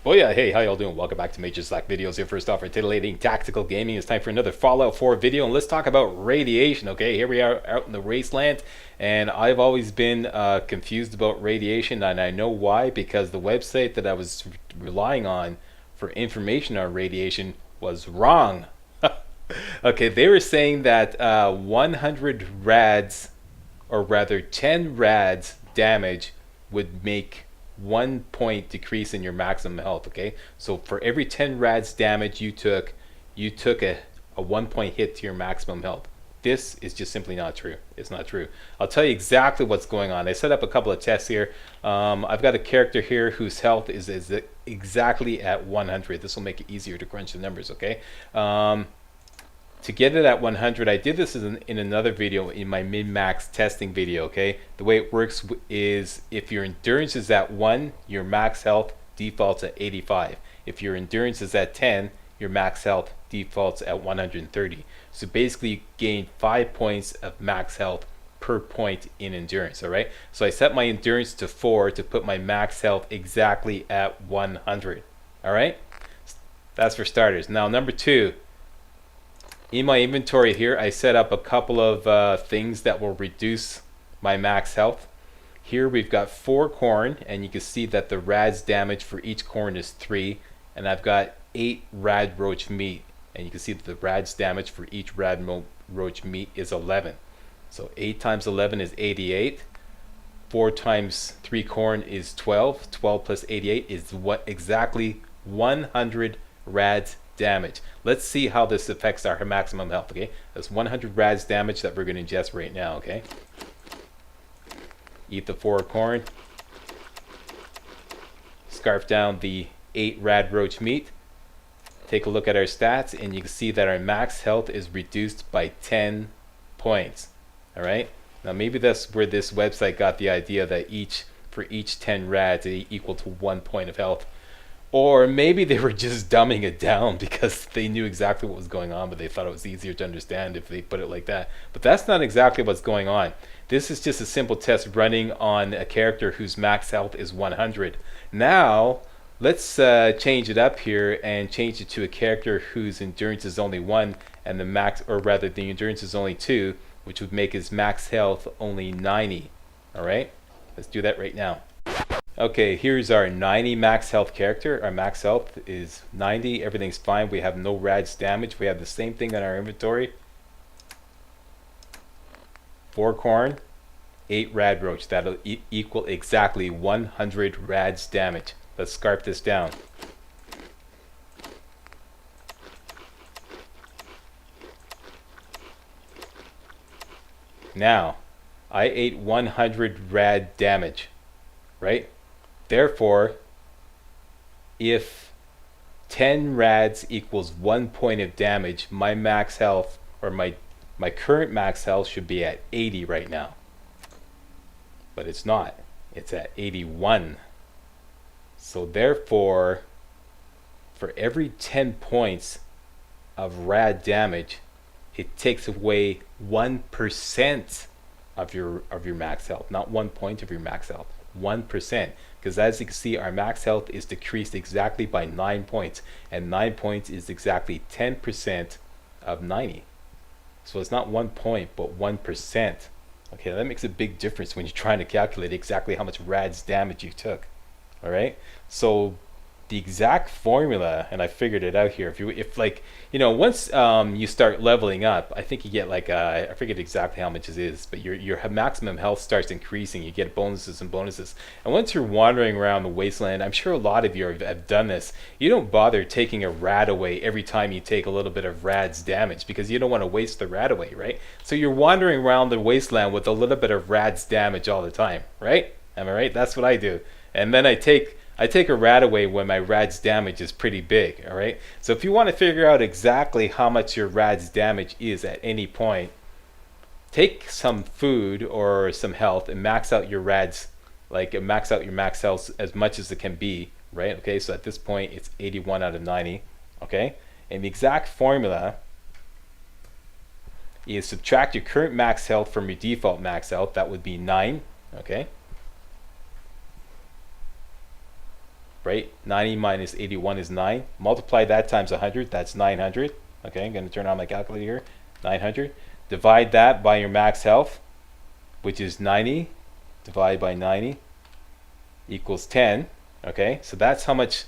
Well, yeah, hey, how y'all doing? Welcome back to MajorSlackVideos. Here first off for titillating tactical gaming. It's time for another Fallout 4 video, and let's talk about radiation. Okay, here we are out in the wasteland, and I've always been confused about radiation, and I know why, because the website that I was relying on for information on radiation was wrong. Okay, they were saying that 100 rads, or rather 10 rads damage would make 1 point decrease in your maximum health. Okay, so for every 10 rads damage you took a 1 point hit to your maximum health. This is just simply not true. It's not true. I'll tell you exactly what's going on. I set up a couple of tests here. I've got a character here whose health is exactly at 100. This will make it easier to crunch the numbers. Okay, to get it at 100, I did this in another video, in my min-max testing video. Okay, the way it works is if your endurance is at 1, your max health defaults at 85. If your endurance is at 10, your max health defaults at 130. So basically you gain 5 points of max health per point in endurance. All right, so I set my endurance to 4 to put my max health exactly at 100. All right, that's for starters. Now number 2, in my inventory here, I set up a couple of things that will reduce my max health. Here we've got 4 corn, and you can see that the rads damage for each corn is 3, and I've got 8 rad roach meat, and you can see that the rads damage for each rad roach meat is 11. So 8 times 11 is 88. 4 times 3 corn is 12. 12 plus 88 is what exactly 100 rads damage. Let's see how this affects our maximum health. Okay, that's 100 rads damage that we're going to ingest right now. Okay, eat the 4 corn, scarf down the 8 rad roach meat, take a look at our stats, and you can see that our max health is reduced by 10 points. All right, now maybe that's where this website got the idea that for each 10 rads it equal to 1 point of health. Or maybe they were just dumbing it down because they knew exactly what was going on, but they thought it was easier to understand if they put it like that. But that's not exactly what's going on. This is just a simple test running on a character whose max health is 100. Now, let's change it up here and change it to a character whose endurance is only 1 and the endurance is only 2, which would make his max health only 90. All right, let's do that right now. Okay, here's our 90 max health character. Our max health is 90. Everything's fine. We have no rads damage. We have the same thing in our inventory. 4 corn, 8 rad roach. That'll equal exactly 100 rads damage. Let's scarf this down. Now, I ate 100 rad damage, right? Therefore, if 10 rads equals 1 point of damage, my max health, or my current max health, should be at 80 right now. But it's not. It's at 81. So therefore, for every 10 points of rad damage, it takes away 1% of your max health. Not 1 point of your max health. 1%, because as you can see, our max health is decreased exactly by 9 points, and 9 points is exactly 10% of 90. So it's not 1 point but 1%. Okay, that makes a big difference when you're trying to calculate exactly how much rads damage you took. All right, so the exact formula, and I figured it out here. If like, you know, once you start leveling up, I think you get like I forget exactly how much it is, but your maximum health starts increasing. You get bonuses and bonuses, and once you're wandering around the wasteland, I'm sure a lot of you have done this. You don't bother taking a Radaway every time you take a little bit of rads damage because you don't want to waste the Radaway, right? So you're wandering around the wasteland with a little bit of rads damage all the time, right? Am I right? That's what I do, and then I take a Radaway when my rads damage is pretty big. All right, so if you want to figure out exactly how much your rads damage is at any point, take some food or some health and max out your rads, like max out your max health as much as it can be, right? Okay, so at this point it's 81 out of 90. Okay, and the exact formula is subtract your current max health from your default max health. That would be 9. Okay, right? 90 minus 81 is 9. Multiply that times 100, that's 900. Okay, I'm going to turn on my calculator here. 900. Divide that by your max health, which is 90. Divide by 90 equals 10. Okay, so that's how much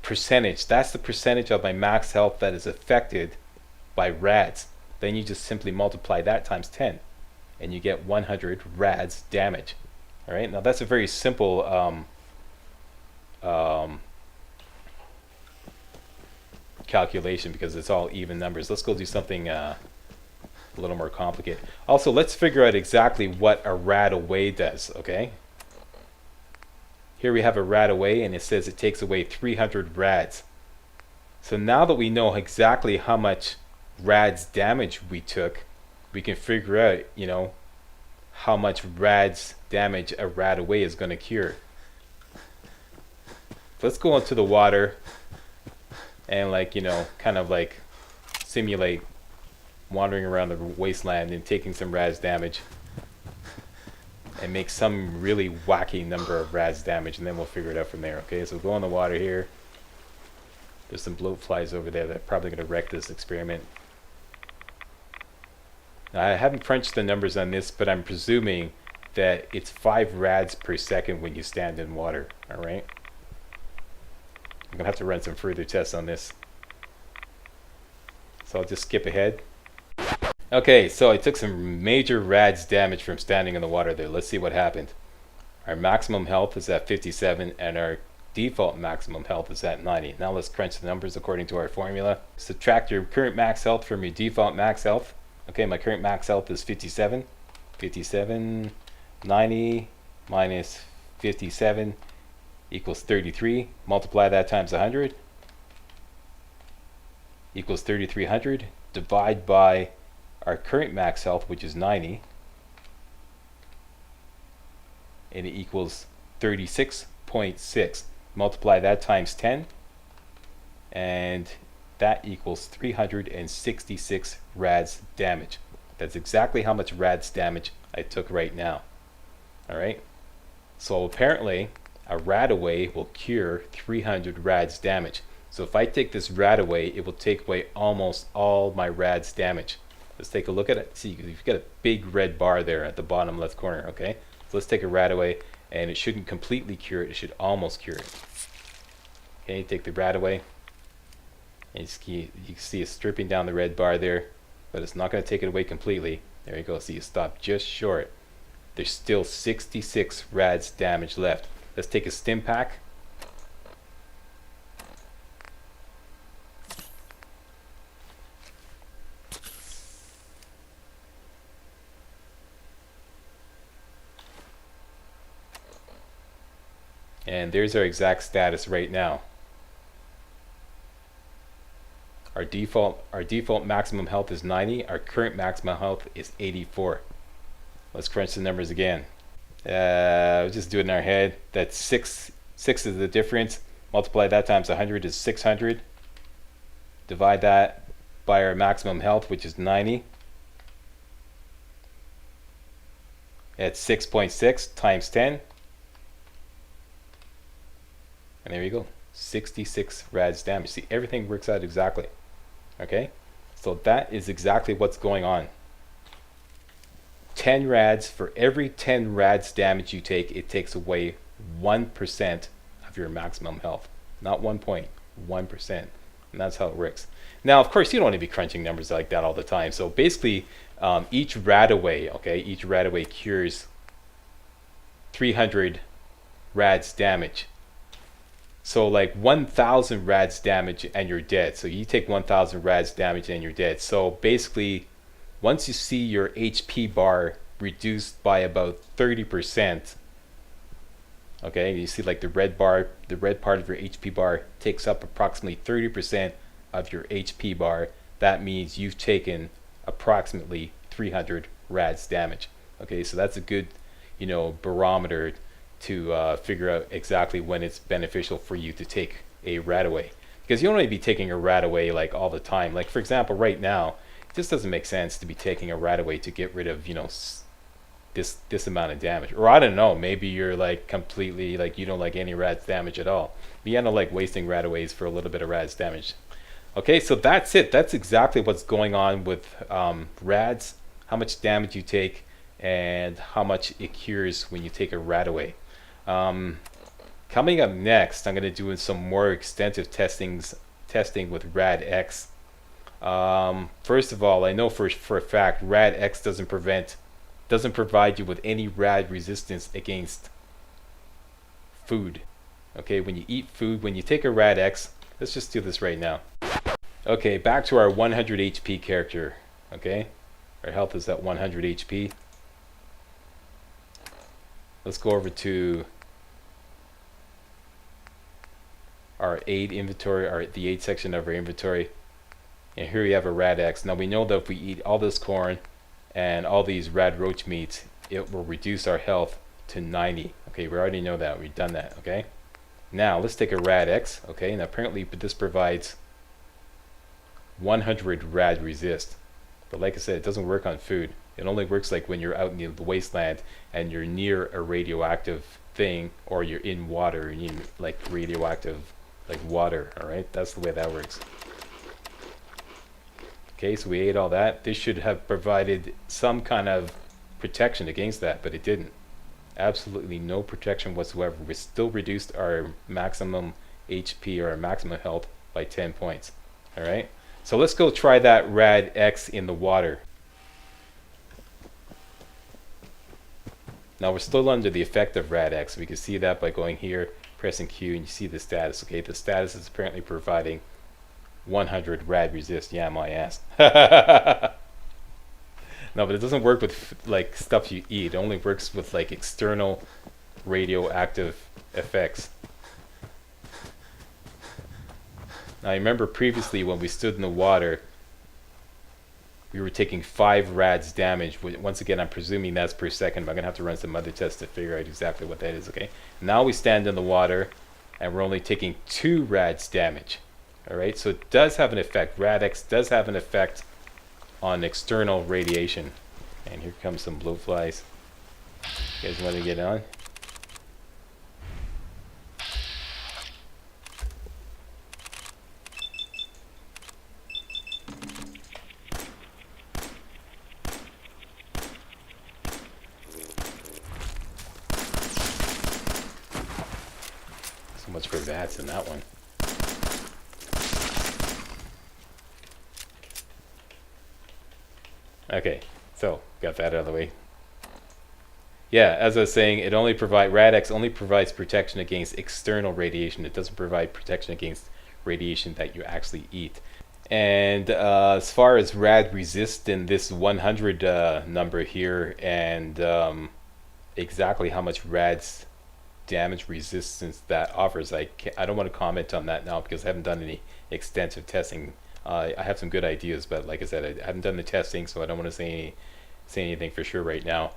percentage, that's the percentage of my max health that is affected by rads. Then you just simply multiply that times 10 and you get 100 rads damage. All right, now that's a very simple calculation because it's all even numbers. Let's go do something a little more complicated. Also, let's figure out exactly what a Radaway does. Okay, here we have a Radaway and it says it takes away 300 rads. So now that we know exactly how much rads damage we took, we can figure out, you know, how much rads damage a Radaway is going to cure. Let's go into the water and, like, you know, kind of like simulate wandering around the wasteland and taking some rads damage and make some really wacky number of rads damage, and then we'll figure it out from there. Okay, so go in the water here. There's some bloat flies over there that are probably going to wreck this experiment. Now, I haven't crunched the numbers on this, but I'm presuming that it's 5 rads per second when you stand in water. All right, I'm gonna have to run some further tests on this, so I'll just skip ahead. Okay, so I took some major rads damage from standing in the water there. Let's see what happened. Our maximum health is at 57 and our default maximum health is at 90. Now let's crunch the numbers according to our formula. Subtract your current max health from your default max health. Okay, my current max health is 57. 90 minus 57 equals 33. Multiply that times 100 equals 3300. Divide by our current max health, which is 90, and it equals 36.6. Multiply that times 10, and that equals 366 rads damage. That's exactly how much rads damage I took right now. All right, so apparently a Radaway will cure 300 rads damage. So if I take this Radaway, it will take away almost all my rads damage. Let's take a look at it. See, you've got a big red bar there at the bottom left corner. Okay, so let's take a Radaway, and it shouldn't completely cure it. It should almost cure it. Okay, take the Radaway, and you can see it's stripping down the red bar there, but it's not going to take it away completely. There you go. See, you stop just short. There's still 66 rads damage left. Let's take a stim pack. And there's our exact status right now. Our default maximum health is 90. Our current maximum health is 84. Let's crunch the numbers again. We'll just do it in our head. That's 6 is the difference. Multiply that times 100 is 600. Divide that by our maximum health, which is 90. At 6.6 times 10. And there you go, 66 rads damage. See, everything works out exactly. Okay, so that is exactly what's going on. 10 rads, for every 10 rads damage you take, it takes away 1% of your maximum health. Not 1.1%. And that's how it works. Now, of course, you don't want to be crunching numbers like that all the time. So basically, each Radaway, okay, each Radaway cures 300 rads damage. So like 1,000 rads damage and you're dead. So you take 1,000 rads damage and you're dead. So basically, once you see your HP bar reduced by about 30%, okay, you see like the red bar, the red part of your HP bar takes up approximately 30% of your HP bar. That means you've taken approximately 300 rads damage. Okay, so that's a good, you know, barometer to figure out exactly when it's beneficial for you to take a Radaway, because you don't want to be taking a Radaway like all the time. Like for example, right now, it just doesn't make sense to be taking a Radaway to get rid of, you know, this amount of damage. Or I don't know, maybe you're like completely like you don't like any Rads damage at all. But yeah, I don't like wasting Radaways for a little bit of Rads damage. Okay, so that's it. That's exactly what's going on with Rads, how much damage you take, and how much it cures when you take a Radaway. Coming up next, I'm going to do some more extensive testing with RadX. First of all, I know for a fact RadX doesn't provide you with any rad resistance against food. Okay, when you eat food, when you take a RadX, let's just do this right now. Okay, back to our 100 HP character. Okay, our health is at 100 HP. Let's go over to our aid inventory, the aid section of our inventory. And here we have a RadX. Now we know that if we eat all this corn and all these rad roach meats, it will reduce our health to 90. Okay, we already know that. We've done that. Okay. Now let's take a RadX. Okay, and apparently this provides 100 rad resist. But like I said, it doesn't work on food. It only works like when you're out in the wasteland and you're near a radioactive thing, or you're in water and you need like radioactive like water. All right, that's the way that works. Okay, so we ate all that. This should have provided some kind of protection against that, but it didn't. Absolutely no protection whatsoever. We still reduced our maximum HP or our maximum health by 10 points. All right, so let's go try that RadX in the water. Now we're still under the effect of RadX. We can see that by going here, pressing Q, and you see the status. Okay, the status is apparently providing 100 rad resist. Yeah, my ass. No, but it doesn't work with like stuff you eat. It only works with like external radioactive effects. Now I remember previously when we stood in the water, we were taking 5 Rads damage. Once again, I'm presuming that's per second, but I'm gonna have to run some other tests to figure out exactly what that is. Okay, now we stand in the water and we're only taking 2 Rads damage. Alright, so it does have an effect. RadX does have an effect on external radiation. And here comes some blowflies. You guys want to get on? So much for VATS in that one. Okay, so got that out of the way. Yeah, as I was saying, RadX only provides protection against external radiation. It doesn't provide protection against radiation that you actually eat. And as far as rad resist in this 100 number here, and exactly how much rad's damage resistance that offers, I don't want to comment on that now because I haven't done any extensive testing. I have some good ideas, but like I said, I haven't done the testing, so I don't want to say anything for sure right now.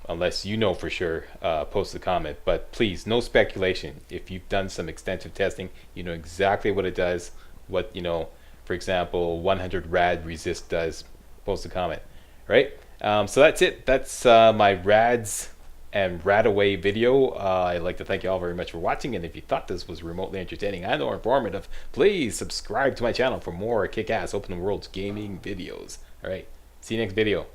Unless you know for sure, post a comment. But please, no speculation. If you've done some extensive testing, you know exactly what it does. What, you know, for example, 100 rad resist does. Post a comment, right? So that's it. That's my Rads and Radaway video. I'd like to thank you all very much for watching, and if you thought this was remotely entertaining and or informative, please subscribe to my channel for more kick-ass open world gaming videos. All right, see you next video.